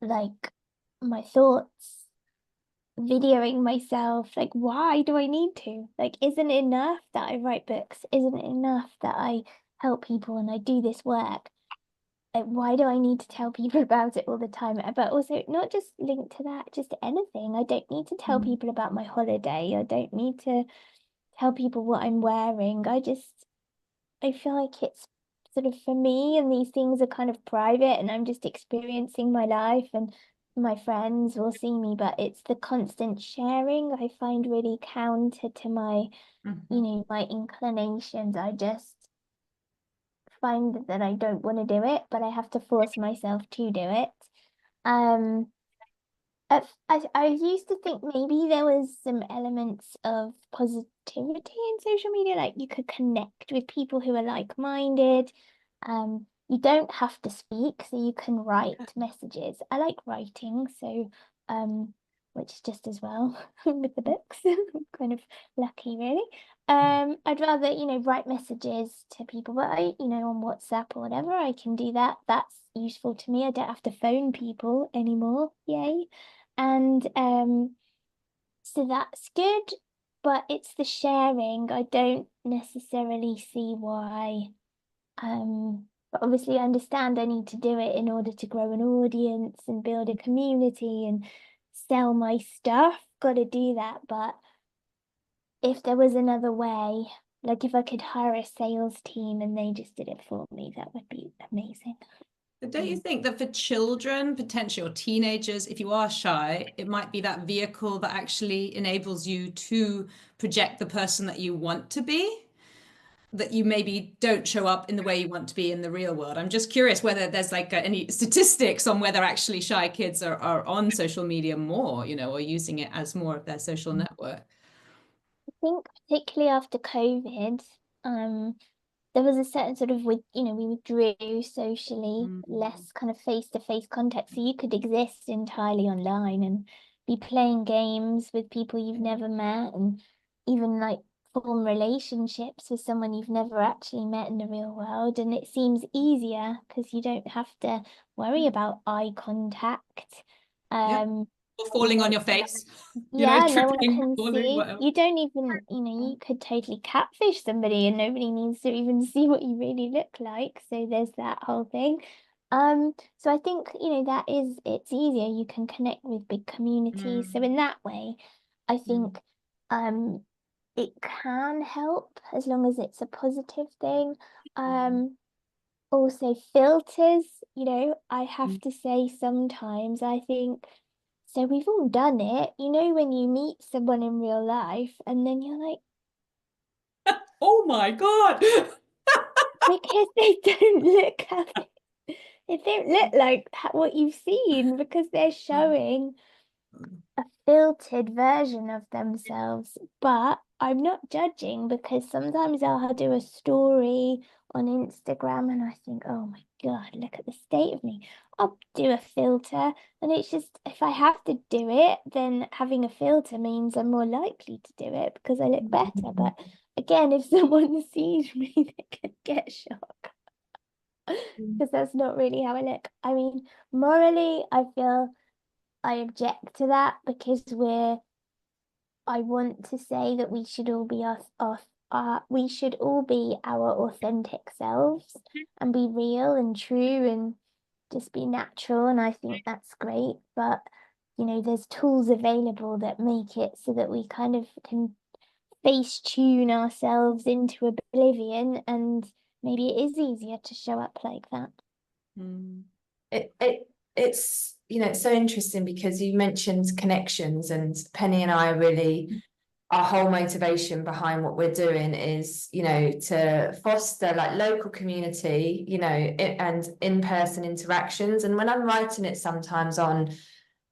like my thoughts, videoing myself. Like, why do I need to? Like, isn't it enough that I write books? Isn't it enough that I help people and I do this work? Like, why do I need to tell people about it all the time? But also not just linked to that, just anything. I don't need to tell people about my holiday. I don't need to tell people what I'm wearing. I feel like it's sort of for me, and these things are kind of private, and I'm just experiencing my life, and my friends will see me, but it's the constant sharing I find really counter to my, you know, my inclinations. I just find that I don't want to do it, but I have to force myself to do it. Um, I used to think maybe there was some elements of positivity in social media, like you could connect with people who are like-minded. You don't have to speak, so you can write messages. I like writing, so which is just as well with the books. I'm kind of lucky, really. I'd rather, you know, write messages to people, but you know, on WhatsApp or whatever, I can do that. That's useful to me. I don't have to phone people anymore. Yay. And so that's good, but it's the sharing. I don't necessarily see why. But obviously I understand I need to do it in order to grow an audience and build a community and sell my stuff. Got to do that. But if there was another way, like if I could hire a sales team and they just did it for me, that would be amazing. But don't you think that for children, potentially, or teenagers, if you are shy, it might be that vehicle that actually enables you to project the person that you want to be, that you maybe don't show up in the way you want to be in the real world? I'm just curious whether there's like any statistics on whether actually shy kids are on social media more, you know, or using it as more of their social network. I think particularly after COVID, there was a certain sort of, you know, we withdrew socially, less kind of face-to-face contact, so you could exist entirely online and be playing games with people you've never met, and even like form relationships with someone you've never actually met in the real world. And it seems easier because you don't have to worry about eye contact. Or falling on your face, you know, Yeah, no one tripping, can falling, see. whatever. You don't even, you know, you could totally catfish somebody and nobody needs to even see what you really look like. So there's that whole thing. So I think, you know, it's easier. You can connect with big communities. So in that way, I think it can help as long as it's a positive thing. Also filters, you know, I have to say sometimes I think, so we've all done it, you know, when you meet someone in real life and then you're like, Oh my God. because they don't look they don't look like what you've seen, because they're showing a filtered version of themselves. But I'm not judging, because sometimes I'll do a story on Instagram and I think, oh my God, look at the state of me. I'll do a filter, and it's just, if I have to do it, then having a filter means I'm more likely to do it because I look better. But again, if someone sees me, they can get shocked because that's not really how I look. I mean, morally, I feel I object to that, because I want to say that we should all be we should all be our authentic selves and be real and true and just be natural. And I think that's great. But, you know, there's tools available that make it so that we kind of can face tune ourselves into oblivion, and maybe it is easier to show up like that. It it's, you know, it's so interesting because you mentioned connections, and Penny and I are really, our whole motivation behind what we're doing is, you know, to foster like local community, you know, and in-person interactions. And when I'm writing it sometimes on,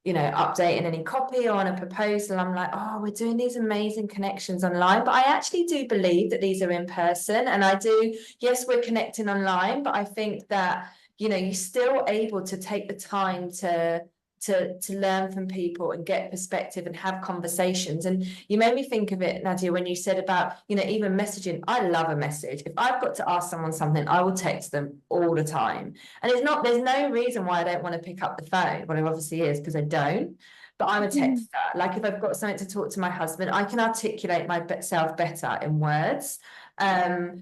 you know, updating any copy or on a proposal, I'm like, oh, we're doing these amazing connections online, but I actually do believe that these are in person. And I do, yes, we're connecting online, but I think that, you know, you're still able to take the time to learn from people and get perspective and have conversations. And you made me think of it, Nadia, when you said about, you know, even messaging. I love a message. If I've got to ask someone something, I will text them all the time. And it's not, there's no reason why I don't want to pick up the phone. Well, it obviously is because I don't. But I'm a texter. Like if I've got something to talk to my husband, I can articulate myself better in words.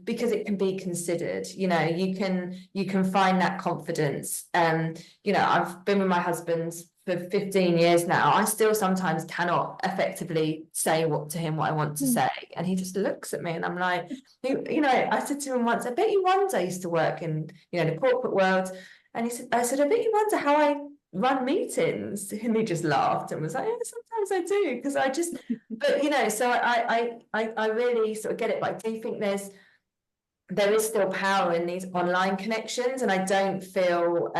Because it can be considered, you know, you can find that confidence. You know, I've been with my husband for 15 years now. I still sometimes cannot effectively say what I want to say, and he just looks at me, and I'm like, you know, I said to him once, I bet you wonder, I used to work in, you know, the corporate world, and I said, I bet you wonder how I run meetings, and he just laughed and was like, yeah, sometimes I do, because I just but you know, so I really sort of get it, but I do think there is still power in these online connections, and I don't feel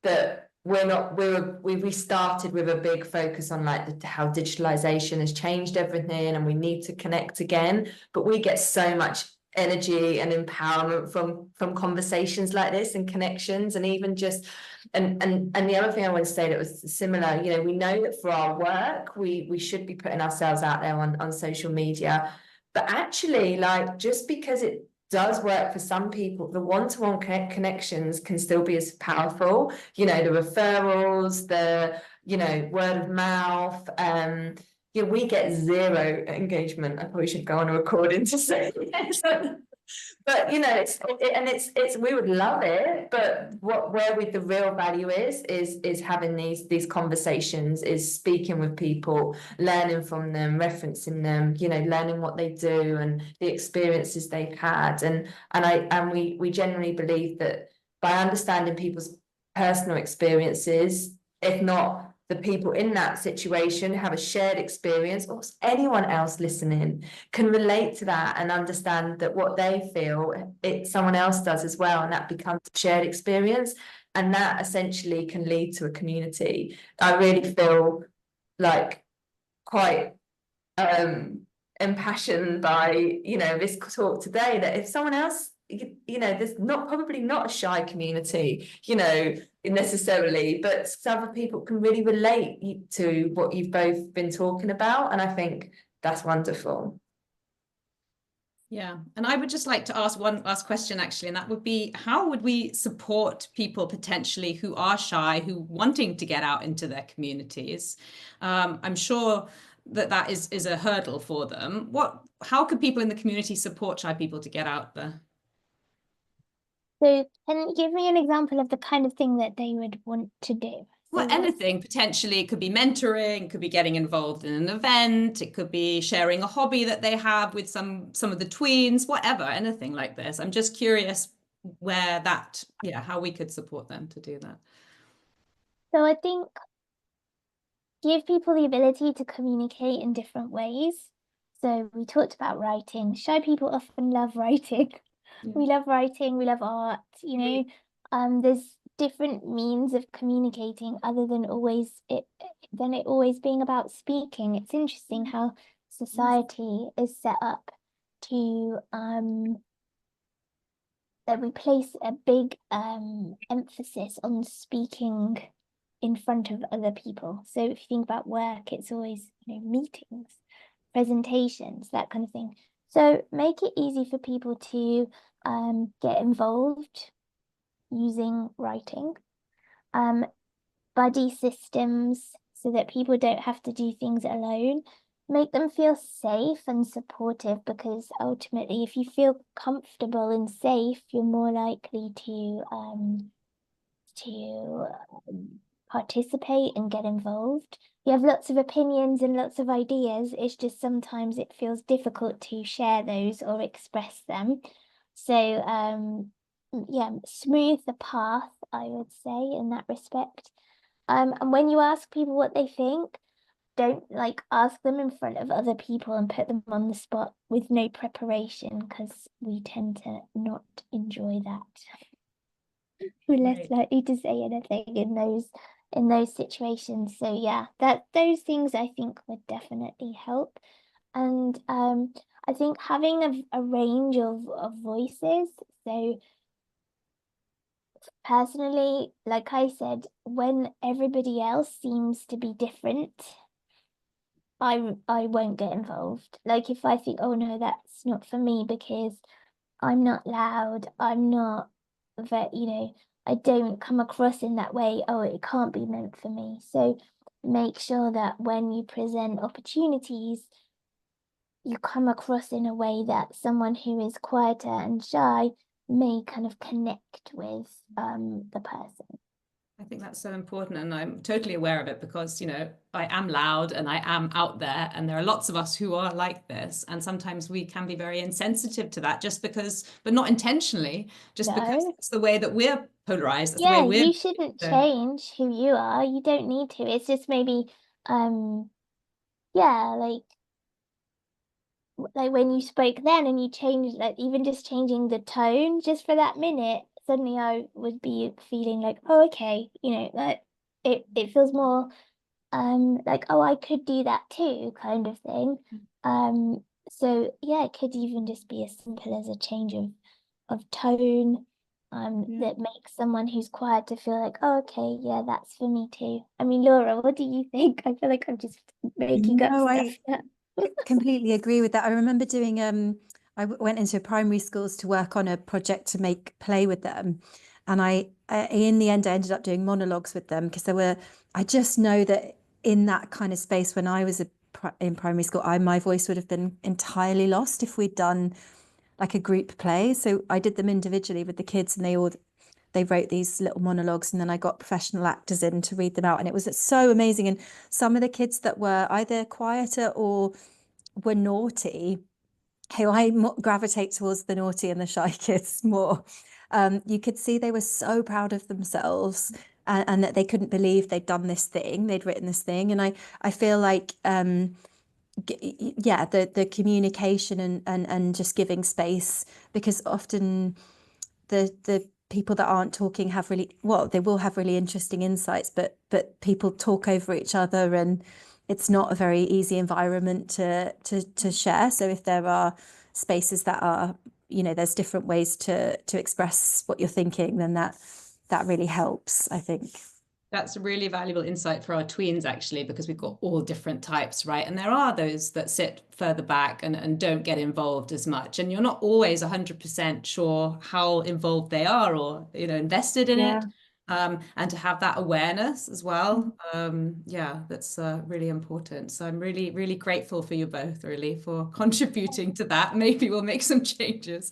that we started with a big focus on like how digitalization has changed everything and we need to connect again, but we get so much energy and empowerment from conversations like this and connections. And even just and the other thing I want to say that was similar, you know, we know that for our work we should be putting ourselves out there on social media, but actually, like, just because it does work for some people, the one-to-one connections can still be as powerful. You know, the referrals, the, you know, word of mouth. Yeah, we get zero engagement. I probably should go on a recording to say this. But you know, it's we would love it, but where the real value is having these conversations, is speaking with people, learning from them, referencing them, you know, learning what they do and the experiences they've had. And we generally believe that by understanding people's personal experiences, if not the people in that situation have a shared experience, or anyone else listening can relate to that and understand that what they feel, someone else does as well, and that becomes a shared experience, and that essentially can lead to a community. I really feel like quite impassioned by, you know, this talk today, that if someone else, you know, there's probably not a shy community, you know, necessarily, but other people can really relate to what you've both been talking about, and I think that's wonderful. Yeah, and I would just like to ask one last question, actually, and that would be, how would we support people potentially who are shy, who wanting to get out into their communities? I'm sure that is a hurdle for them. How could people in the community support shy people to get out there? So can you give me an example of the kind of thing that they would want to do? Well, anything. Potentially it could be mentoring, it could be getting involved in an event, it could be sharing a hobby that they have with some of the tweens, whatever, anything like this. I'm just curious where how we could support them to do that. So I think give people the ability to communicate in different ways. So we talked about writing. Shy people often love writing. Yeah. We love writing, we love art, you know. There's different means of communicating other than it always being about speaking. It's interesting how society is set up to that we place a big emphasis on speaking in front of other people. So if you think about work, it's always, you know, meetings, presentations, that kind of thing. So make it easy for people to get involved using writing. Buddy systems, so that people don't have to do things alone. Make them feel safe and supportive, because ultimately, if you feel comfortable and safe, you're more likely to participate and get involved. You have lots of opinions and lots of ideas. It's just sometimes it feels difficult to share those or express them. So yeah, smooth the path I would say, in that respect. And when you ask people what they think, don't like ask them in front of other people and put them on the spot with no preparation, because we tend to not enjoy that. We're less likely to say anything in those situations. So yeah, those things I think would definitely help. And I think having a range of voices. So personally, like I said, when everybody else seems to be different, I won't get involved. Like if I think, oh no, that's not for me because I'm not loud, I'm not I don't come across in that way, oh, it can't be meant for me. So make sure that when you present opportunities, you come across in a way that someone who is quieter and shy may kind of connect with the person. I think that's so important, and I'm totally aware of it because, you know, I am loud and I am out there, and there are lots of us who are like this, and sometimes we can be very insensitive to that just because, but not intentionally, just because it's the way that we're polarized. That's the way we're. You shouldn't change who you are. You don't need to. It's just maybe, like when you spoke then and you changed, like even just changing the tone just for that minute, suddenly I would be feeling like, oh, okay, like it feels more like, oh, I could do that too, kind of thing. So yeah, it could even just be as simple as a change of tone that makes someone who's quiet to feel like, oh, okay, yeah, that's for me too. I mean, Laura, what do you think? I feel like I'm just making up stuff. I completely agree with that. I remember doing I went into primary schools to work on a project to make play with them, and I in the end I ended up doing monologues with them because I just know that in that kind of space when I was in primary school, my voice would have been entirely lost if we'd done like a group play. So I did them individually with the kids, and they wrote these little monologues, and then I got professional actors in to read them out, and it was so amazing. And some of the kids that were either quieter or were naughty, who I gravitate towards the naughty and the shy kids more, you could see they were so proud of themselves, and that they couldn't believe they'd done this thing, they'd written this thing. And I feel like the communication and just giving space, because often the people that aren't talking they will have really interesting insights, but people talk over each other, and it's not a very easy environment to share. So if there are spaces that are, there's different ways to express what you're thinking, then that really helps, I think. That's a really valuable insight for our tweens, actually, because we've got all different types, right? And there are those that sit further back and don't get involved as much. And you're not always 100% sure how involved they are or, invested in it. And to have that awareness as well. That's really important. So I'm really, really grateful for you both, really, for contributing to that. Maybe we'll make some changes.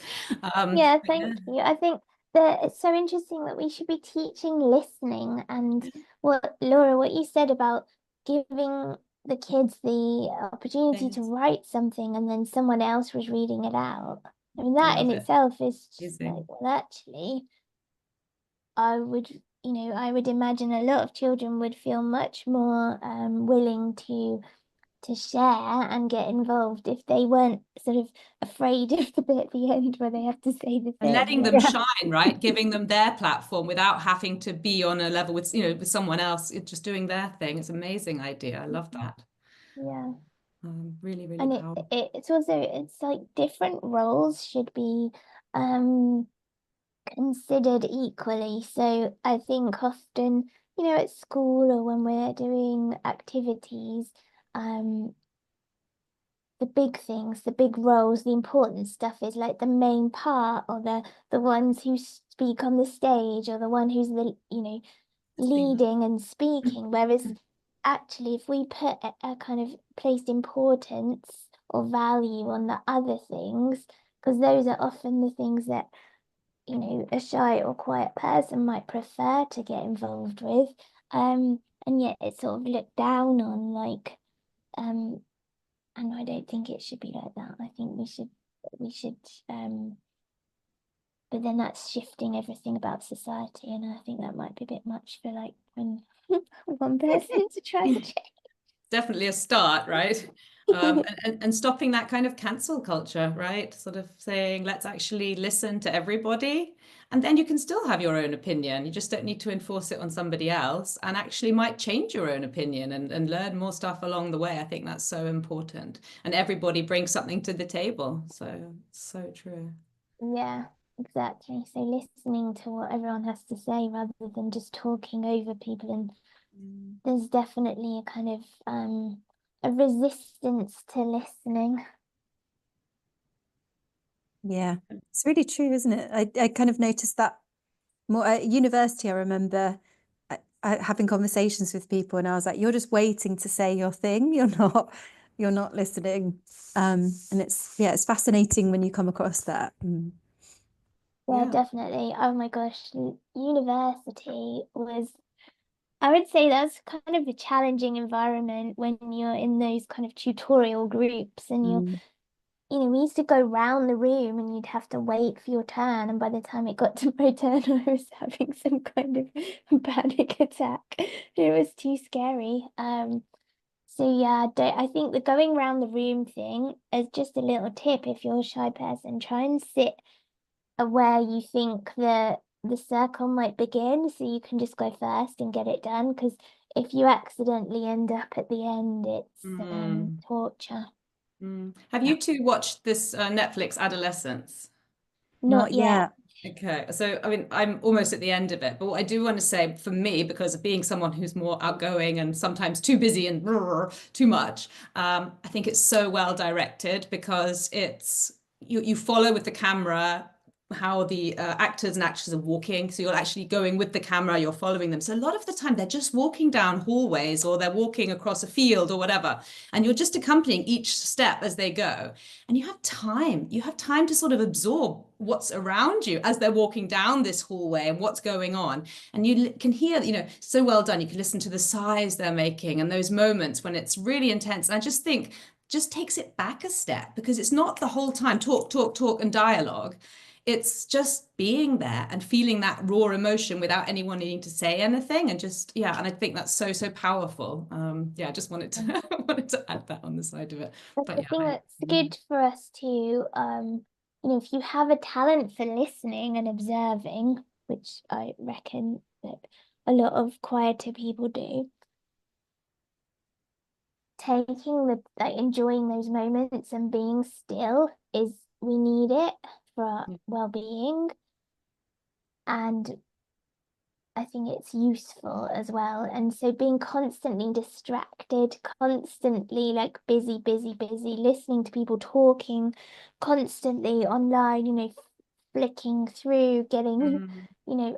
Thank you. I think that it's so interesting that we should be teaching listening, and Laura, what you said about giving the kids the opportunity to write something and then someone else was reading it out. I mean, that in itself is just like, well, actually, I would imagine a lot of children would feel much more willing to share and get involved if they weren't sort of afraid of the bit at the end where they have to say the thing. And letting them shine, right? Giving them their platform without having to be on a level with, with someone else, just doing their thing. It's an amazing idea. I love that. Yeah. Really, really and powerful. It's like different roles should be considered equally. So I think often, at school or when we're doing activities, the big things, the big roles, the important stuff is like the main part, or the ones who speak on the stage, or the one who's leading and speaking. Whereas actually, if we put a kind of placed importance or value on the other things, because those are often the things that a shy or quiet person might prefer to get involved with, and yet it's sort of looked down on, like, and I don't think it should be like that. I think we should but then that's shifting everything about society, and I think that might be a bit much for like one person to try and change. Definitely a start, right? And stopping that kind of cancel culture, right? Sort of saying, let's actually listen to everybody. And then you can still have your own opinion. You just don't need to enforce it on somebody else, and actually might change your own opinion and learn more stuff along the way. I think that's so important. And everybody brings something to the table. So true. Yeah, exactly. So listening to what everyone has to say rather than just talking over people. And there's definitely a kind of a resistance to listening. Yeah, it's really true, isn't it? I kind of noticed that more at university. I remember having conversations with people, and I was like, "You're just waiting to say your thing. You're not listening." And it's fascinating when you come across that. Yeah, Yeah. definitely. Oh my gosh, university was, I would say that's kind of a challenging environment when you're in those kind of tutorial groups, and we used to go round the room and you'd have to wait for your turn. And by the time it got to my turn, I was having some kind of panic attack. It was too scary. So yeah, I think the going round the room thing is just a little tip. If you're a shy person, try and sit where you think the circle might begin, so you can just go first and get it done. Because if you accidentally end up at the end, it's torture. Have you two watched this Netflix Adolescence? Not yet. Okay, so I mean, I'm almost at the end of it, but what I do want to say for me, because of being someone who's more outgoing and sometimes too busy and too much, I think it's so well directed, because it's you follow with the camera how the actors and actresses are walking. So you're actually going with the camera, you're following them. So a lot of the time they're just walking down hallways, or they're walking across a field or whatever, and you're just accompanying each step as they go. And you have time to sort of absorb what's around you as they're walking down this hallway and what's going on. And you can hear, so well done. You can listen to the sighs they're making and those moments when it's really intense. And I just think just takes it back a step, because it's not the whole time talk and dialogue. It's just being there and feeling that raw emotion without anyone needing to say anything, and and I think that's so powerful. I just wanted to add that on the side of it. I But think that's good for us to, if you have a talent for listening and observing, which I reckon that a lot of quieter people do, enjoying those moments and being still we need it for our well-being. And I think it's useful as well. And so being constantly distracted, constantly like busy, listening to people talking, constantly online, flicking through, getting,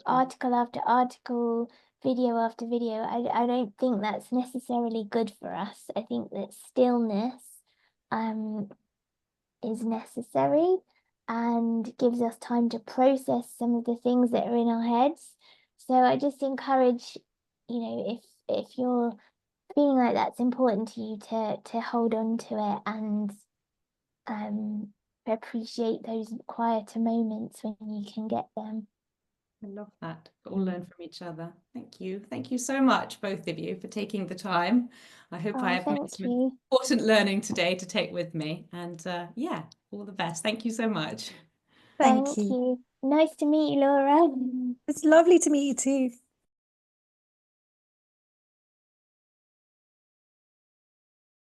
article after article, video after video. I don't think that's necessarily good for us. I think that stillness is necessary and gives us time to process some of the things that are in our heads. So I just encourage, if you're feeling like that's important to you, to hold on to it and appreciate those quieter moments when you can get them. I love that. We'll all learn from each other. Thank you. Thank you so much, both of you, for taking the time. I hope I have made some important learning today to take with me. And all the best. Thank you so much. Thank you. Nice to meet you, Laura. It's lovely to meet you too.